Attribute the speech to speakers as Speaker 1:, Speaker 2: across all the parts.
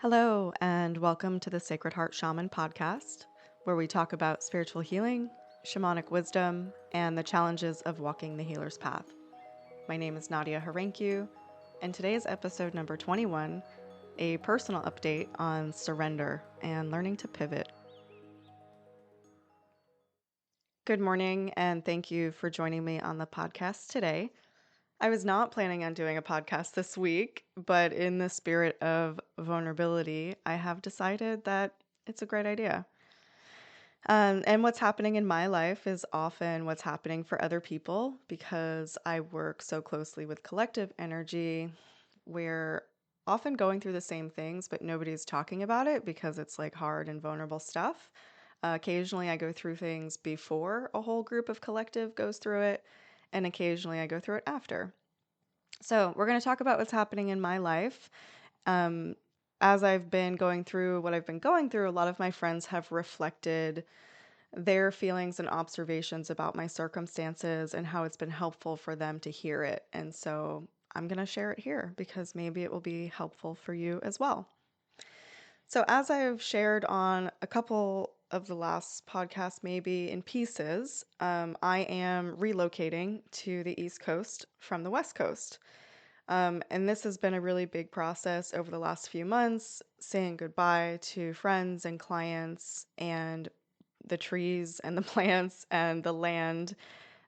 Speaker 1: Hello, and welcome to the Sacred Heart Shaman podcast, where we talk about spiritual healing, shamanic wisdom, and the challenges of walking the healer's path. My name is Nadia Harenkiu, and today is episode number 21, a personal update on surrender and learning to pivot. Good morning, and thank you for joining me on the podcast today. I was not planning on doing a podcast this week, but in the spirit of vulnerability, I have decided that it's a great idea. And what's happening in my life is often what's happening for other people because I work so closely with collective energy. We're often going through the same things, but nobody's talking about it because it's like hard and vulnerable stuff. Occasionally, I go through things before a whole group of collective goes through it, and occasionally, I go through it after. So, we're going to talk about what's happening in my life. Um, as I've been going through what I've been going through, a lot of my friends have reflected their feelings and observations about my circumstances and how it's been helpful for them to hear it. And so I'm going to share it here because maybe it will be helpful for you as well. So, as I've shared on a couple of the last podcasts, maybe in pieces, I am relocating to the East Coast from the West Coast. And this has been a really big process over the last few months, saying goodbye to friends and clients and the trees and the plants and the land.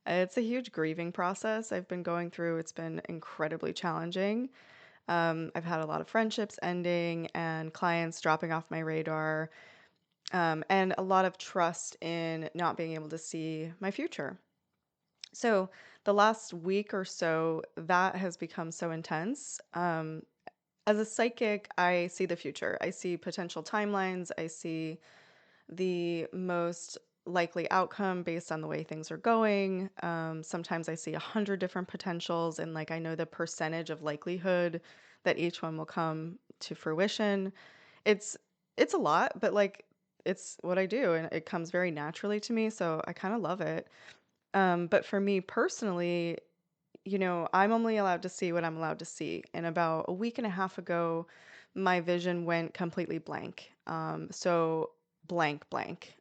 Speaker 1: It's a huge grieving process I've been going through. It's been incredibly challenging. I've had a lot of friendships ending and clients dropping off my radar, and a lot of trust in not being able to see my future. So, the last week or so, that has become so intense. As a psychic, I see the future. I see potential timelines. I see the most likely outcome based on the way things are going. Sometimes I see 100 different potentials, and like I know the percentage of likelihood that each one will come to fruition. It's it's a lot, but like it's what I do, and it comes very naturally to me. So I kind of love it. But for me personally, I'm only allowed to see what I'm allowed to see. And about a week and a half ago, my vision went completely blank. So blank, blank.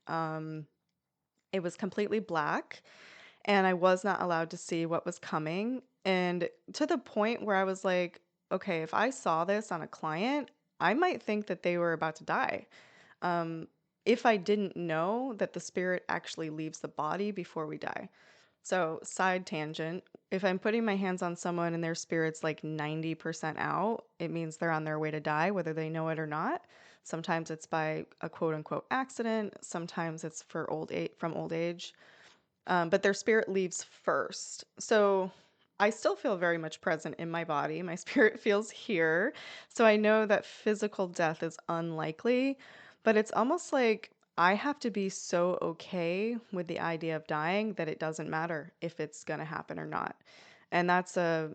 Speaker 1: It was completely black, and I was not allowed to see what was coming. And to the point where I was like, okay, if I saw this on a client, I might think that they were about to die. Um, if I didn't know that the spirit actually leaves the body before we die. So, side tangent, if I'm putting my hands on someone and their spirit's like 90% out, it means they're on their way to die, whether they know it or not. Sometimes it's by a quote unquote accident, sometimes it's for from old age, but their spirit leaves first. So, I still feel very much present in my body. My spirit feels here. So, I know that physical death is unlikely, but it's almost like I have to be so okay with the idea of dying that it doesn't matter if it's going to happen or not. And that's a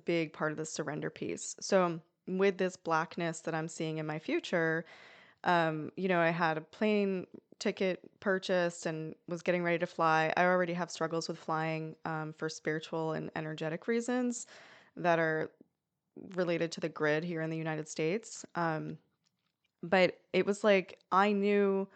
Speaker 1: big part of the surrender piece. So with this blackness that I'm seeing in my future, I had a plane ticket purchased and was getting ready to fly. I already have struggles with flying for spiritual and energetic reasons that are related to the grid here in the United States. But it was like I knew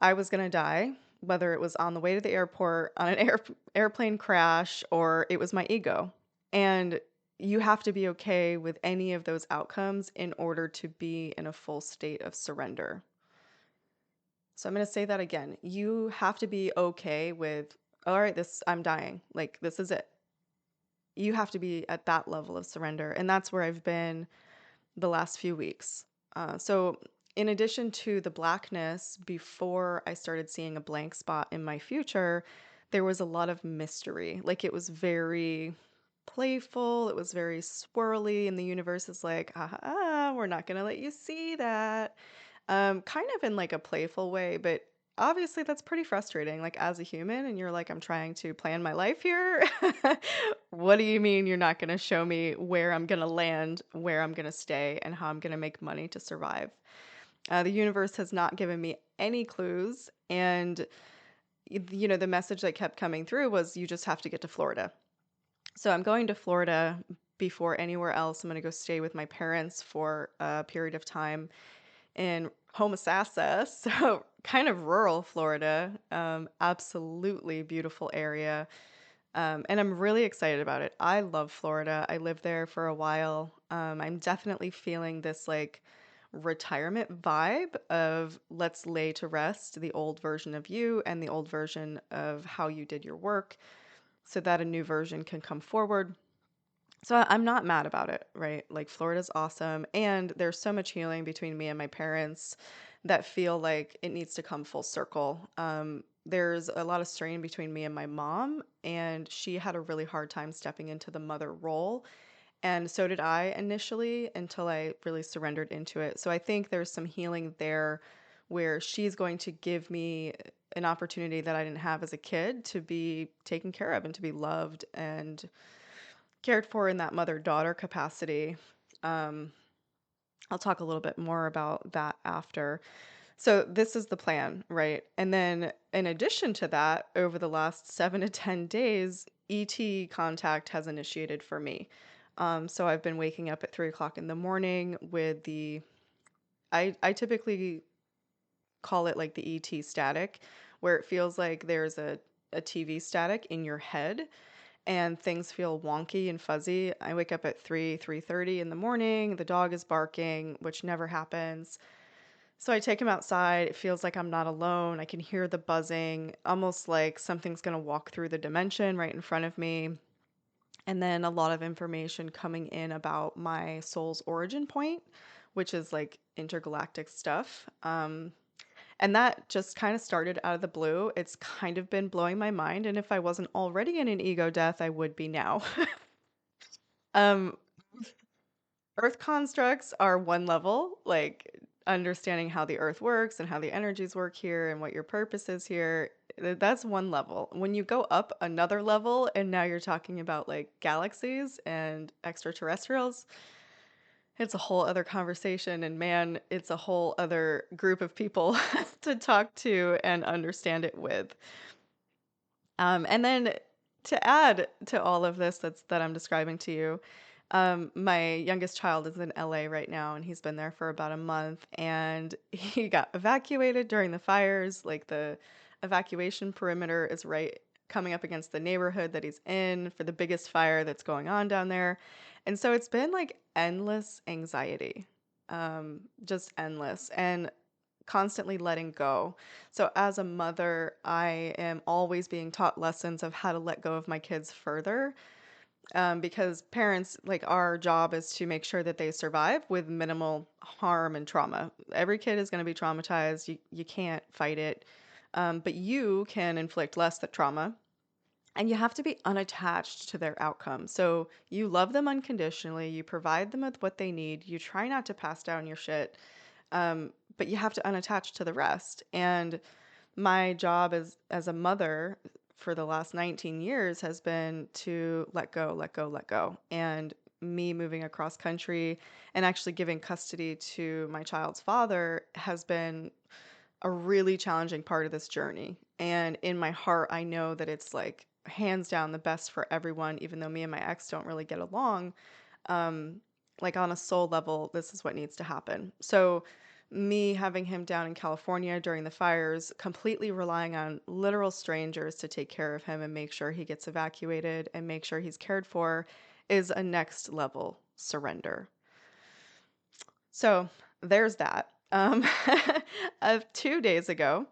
Speaker 1: I was going to die, whether it was on the way to the airport, on an airplane crash, or it was my ego. And you have to be okay with any of those outcomes in order to be in a full state of surrender. So I'm going to say that again. You have to be okay with, all right, I'm dying. Like, this is it. You have to be at that level of surrender. And that's where I've been the last few weeks. So, in addition to the blackness, before I started seeing a blank spot in my future, there was a lot of mystery. Like, it was very playful, it was very swirly, and the universe is like, we're not going to let you see that. Kind of in like a playful way, but obviously that's pretty frustrating, like as a human, and you're like, I'm trying to plan my life here. What do you mean you're not going to show me where I'm going to land, where I'm going to stay, and how I'm going to make money to survive? The universe has not given me any clues. And, the message that kept coming through was you just have to get to Florida. So I'm going to Florida before anywhere else. I'm going to go stay with my parents for a period of time in Homosassa, so kind of rural Florida. Absolutely beautiful area. And I'm really excited about it. I love Florida. I lived there for a while. I'm definitely feeling this like retirement vibe of let's lay to rest the old version of you and the old version of how you did your work so that a new version can come forward. So I'm not mad about it, right? Like Florida's awesome. And there's so much healing between me and my parents that feel like it needs to come full circle. There's a lot of strain between me and my mom, and she had a really hard time stepping into the mother role. And so did I initially until I really surrendered into it. So I think there's some healing there where she's going to give me an opportunity that I didn't have as a kid to be taken care of and to be loved and cared for in that mother-daughter capacity. Um, I'll talk a little bit more about that after. So this is the plan, right? And then in addition to that, over the last 7 to 10 days, ET contact has initiated for me. So I've been waking up at 3 o'clock in the morning with I typically call it like the ET static, where it feels like there's a TV static in your head and things feel wonky and fuzzy. I wake up at 3:30 in the morning. The dog is barking, which never happens. So I take him outside. It feels like I'm not alone. I can hear the buzzing, almost like something's going to walk through the dimension right in front of me. And then a lot of information coming in about my soul's origin point, which is like intergalactic stuff. And that just kind of started out of the blue. It's kind of been blowing my mind. And if I wasn't already in an ego death, I would be now. Um, Earth constructs are one level, like understanding how the earth works and how the energies work here and what your purpose is here. That's one level. When you go up another level and now you're talking about like galaxies and extraterrestrials, it's a whole other conversation. And man, it's a whole other group of people to talk to and understand it with. And then to add to all of this that I'm describing to you, my youngest child is in LA right now, and he's been there for about a month, and he got evacuated during the fires. Like the evacuation perimeter is right coming up against the neighborhood that he's in for the biggest fire that's going on down there. And so it's been like endless anxiety, just endless. And constantly letting go. So as a mother, I am always being taught lessons of how to let go of my kids further. Because parents, like our job is to make sure that they survive with minimal harm and trauma. Every kid is going to be traumatized. You can't fight it. But you can inflict less that trauma. And you have to be unattached to their outcome. So you love them unconditionally. You provide them with what they need. You try not to pass down your shit, but you have to unattach to the rest. And my job as a mother for the last 19 years has been to let go, let go, let go. And me moving across country and actually giving custody to my child's father has been a really challenging part of this journey. And in my heart, I know that it's like hands down the best for everyone, even though me and my ex don't really get along. um, like on a soul level, this is what needs to happen. So, me having him down in California during the fires, completely relying on literal strangers to take care of him and make sure he gets evacuated and make sure he's cared for, is a next level surrender. So, there's that. Of 2 days ago,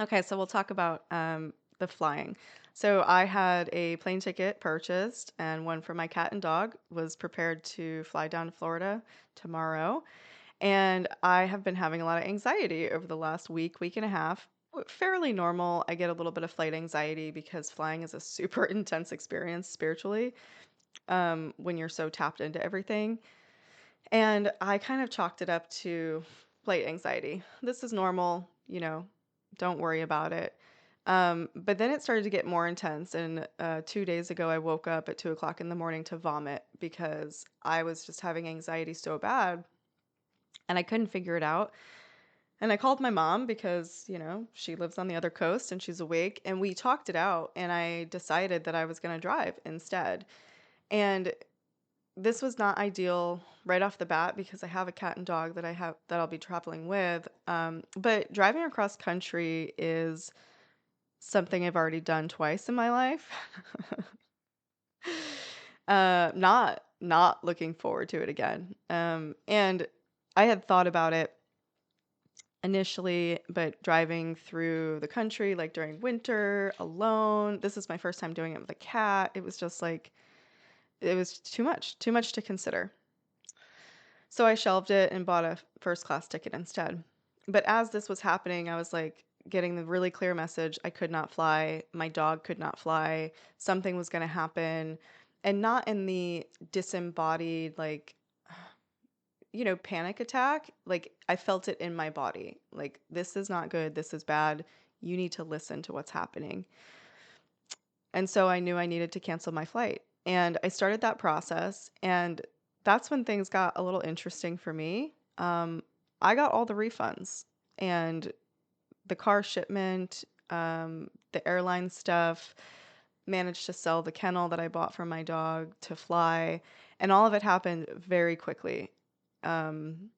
Speaker 1: okay, so we'll talk about the flying. So I had a plane ticket purchased, and one for my cat and dog was prepared to fly down to Florida tomorrow. And I have been having a lot of anxiety over the last week, week and a half. Fairly normal. I get a little bit of flight anxiety because flying is a super intense experience spiritually, when you're so tapped into everything. And I kind of chalked it up to flight anxiety. This is normal, don't worry about it. But then it started to get more intense. And 2 days ago, I woke up at 2 o'clock in the morning to vomit because I was just having anxiety so bad and I couldn't figure it out. And I called my mom because, she lives on the other coast and she's awake. And we talked it out. And I decided that I was going to drive instead. And this was not ideal right off the bat because I have a cat and dog that I'll be traveling with. But driving across country is something I've already done twice in my life. Not looking forward to it again. And I had thought about it initially, but driving through the country, like during winter, alone, this is my first time doing it with a cat. It was just like, it was too much to consider. So I shelved it and bought a first class ticket instead. But as this was happening, I was like getting the really clear message I could not fly. My dog could not fly. Something was going to happen. And not in the disembodied, like, panic attack. Like, I felt it in my body. Like, this is not good. This is bad. You need to listen to what's happening. And so I knew I needed to cancel my flight. And I started that process. And that's when things got a little interesting for me. I got all the refunds and the car shipment, the airline stuff, managed to sell the kennel that I bought for my dog to fly. And all of it happened very quickly. Um,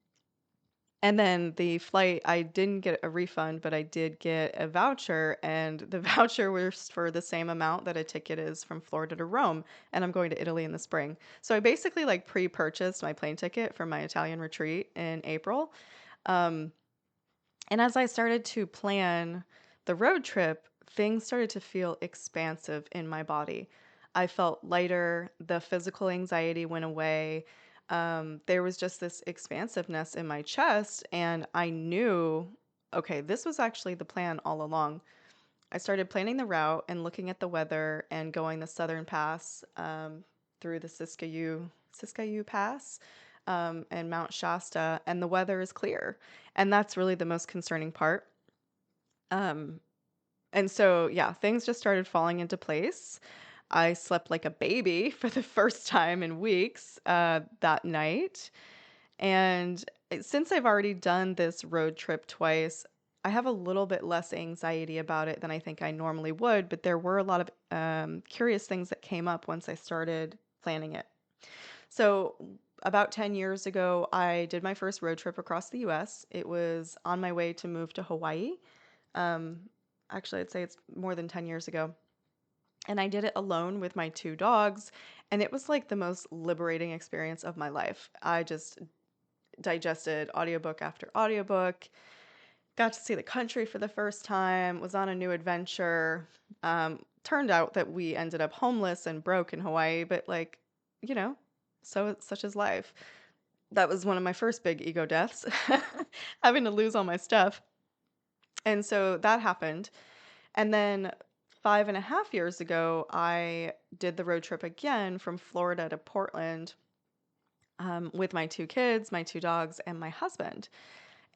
Speaker 1: and then the flight, I didn't get a refund, but I did get a voucher, and the voucher was for the same amount that a ticket is from Florida to Rome, and I'm going to Italy in the spring. So I basically like pre-purchased my plane ticket for my Italian retreat in April. Um, and as I started to plan the road trip, things started to feel expansive in my body. I felt lighter, the physical anxiety went away. There was just this expansiveness in my chest, and I knew, okay, this was actually the plan all along. I started planning the route and looking at the weather and going the Southern Pass through the Siskiyou Pass and Mount Shasta, and the weather is clear. And that's really the most concerning part. Um, and so, yeah, things just started falling into place. I slept like a baby for the first time in weeks that night. And since I've already done this road trip twice, I have a little bit less anxiety about it than I think I normally would. But there were a lot of curious things that came up once I started planning it. So, about 10 years ago, I did my first road trip across the US. It was on my way to move to Hawaii. Um, Actually, I'd say it's more than 10 years ago. And I did it alone with my two dogs. And it was like the most liberating experience of my life. I just digested audiobook after audiobook, got to see the country for the first time, was on a new adventure. Turned out that we ended up homeless and broke in Hawaii, but like, you know, so such is life. That was one of my first big ego deaths, having to lose all my stuff. And so that happened. And then 5.5 years ago, I did the road trip again from Florida to Portland with my two kids, my two dogs, and my husband.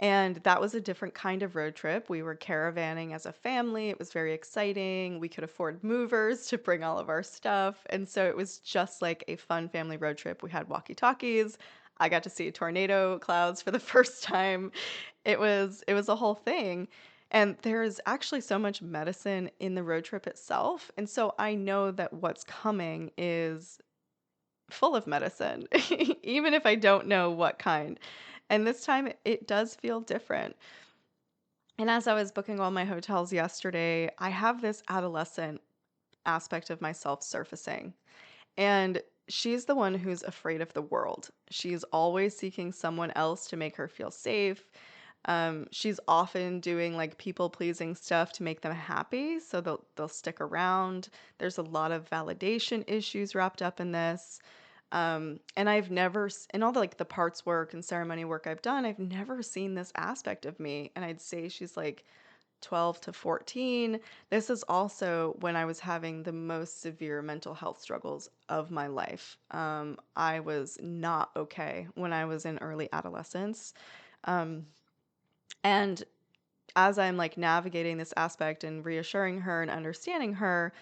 Speaker 1: And that was a different kind of road trip. We were caravanning as a family. It was very exciting. We could afford movers to bring all of our stuff. And so it was just like a fun family road trip. We had walkie-talkies. I got to see tornado clouds for the first time. It was a whole thing. And there's actually so much medicine in the road trip itself. And so I know that what's coming is full of medicine, even if I don't know what kind. And this time it does feel different. And as I was booking all my hotels yesterday, I have this adolescent aspect of myself surfacing. And she's the one who's afraid of the world. She's always seeking someone else to make her feel safe. She's often doing like people pleasing stuff to make them happy, so they'll stick around. There's a lot of validation issues wrapped up in this. And I've never, in all the like the parts work and ceremony work I've done, I've never seen this aspect of me. And I'd say she's like 12 to 14. This is also when I was having the most severe mental health struggles of my life. I was not okay when I was in early adolescence. Um, and as I'm like navigating this aspect and reassuring her and understanding her,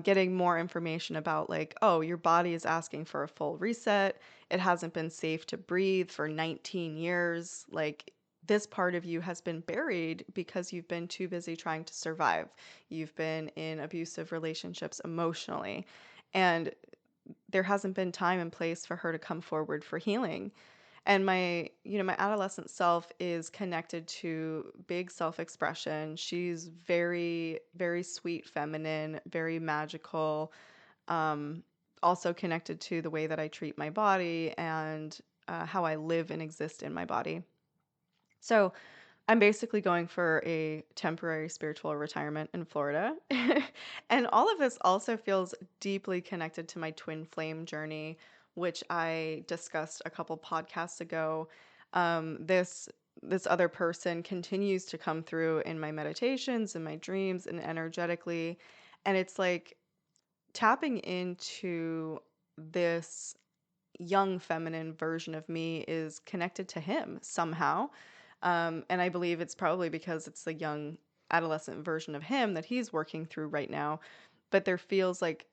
Speaker 1: getting more information about like, oh, your body is asking for a full reset. It hasn't been safe to breathe for 19 years. Like, this part of you has been buried because you've been too busy trying to survive. You've been in abusive relationships emotionally. And there hasn't been time and place for her to come forward for healing. And my adolescent self is connected to big self-expression. She's very, very sweet, feminine, very magical. Um, Also connected to the way that I treat my body and how I live and exist in my body. So I'm basically going for a temporary spiritual retirement in Florida. And all of this also feels deeply connected to my twin flame journey, which I discussed a couple podcasts ago. This other person continues to come through in my meditations and my dreams and energetically. And it's like tapping into this young feminine version of me is connected to him somehow. And I believe it's probably because it's the young adolescent version of him that he's working through right now. But it feels like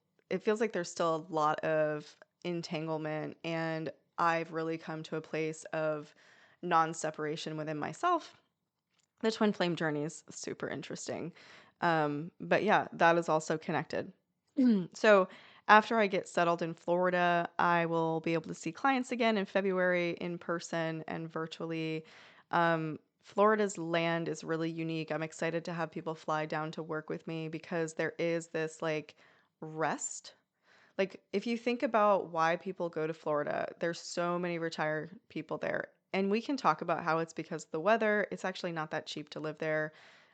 Speaker 1: there's still a lot of entanglement, and I've really come to a place of non-separation within myself. The twin flame journey is super interesting. But yeah, that is also connected. So after I get settled in Florida, I will be able to see clients again in February in person and virtually. Florida's land is really unique. I'm excited to have people fly down to work with me because there is this like rest. Like, if you think about why people go to Florida, there's so many retired people there. And we can talk about how it's because of the weather. It's actually not that cheap to live there.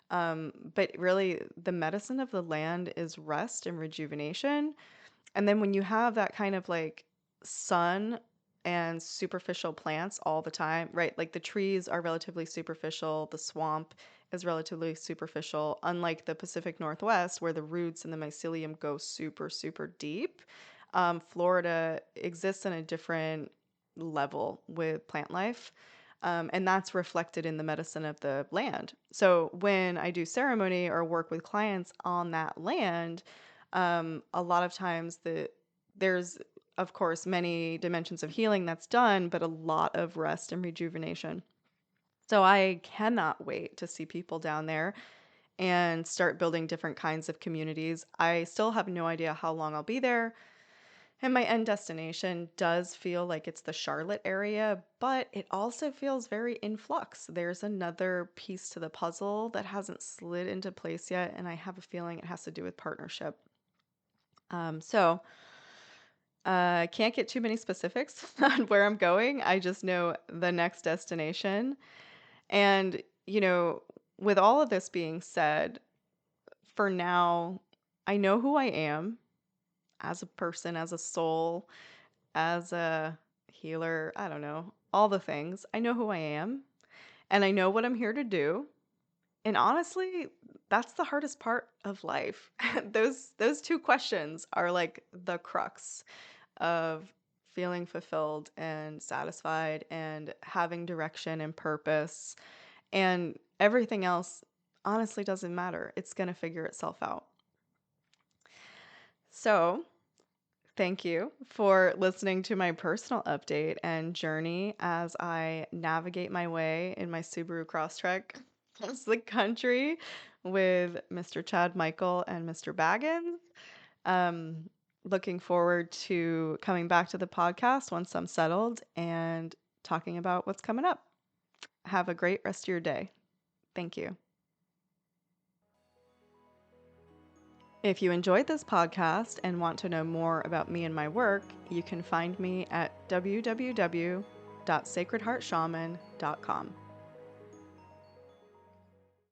Speaker 1: But really, the medicine of the land is rest and rejuvenation. And then when you have that kind of like sun and superficial plants all the time, right? Like the trees are relatively superficial, the swamp is relatively superficial, unlike the Pacific Northwest, where the roots and the mycelium go super, super deep. Florida exists in a different level with plant life. And that's reflected in the medicine of the land. So when I do ceremony or work with clients on that land, a lot of times there's of course many dimensions of healing that's done, but a lot of rest and rejuvenation. So I cannot wait to see people down there and start building different kinds of communities. I still have no idea how long I'll be there. And my end destination does feel like it's the Charlotte area, but it also feels very in flux. There's another piece to the puzzle that hasn't slid into place yet, and I have a feeling it has to do with partnership. So I can't get too many specifics on where I'm going. I just know the next destination. And, with all of this being said, for now, I know who I am as a person, as a soul, as a healer. I don't know, all the things. I know who I am and I know what I'm here to do. And honestly, that's the hardest part of life. Those two questions are like the crux of feeling fulfilled and satisfied and having direction and purpose. And everything else honestly doesn't matter. It's going to figure itself out. So, thank you for listening to my personal update and journey as I navigate my way in my Subaru Crosstrek across the country with Mr. Chad Michael and Mr. Baggins. Um, Looking forward to coming back to the podcast once I'm settled and talking about what's coming up. Have a great rest of your day. Thank you. If you enjoyed this podcast and want to know more about me and my work, you can find me at www.sacredheartshaman.com.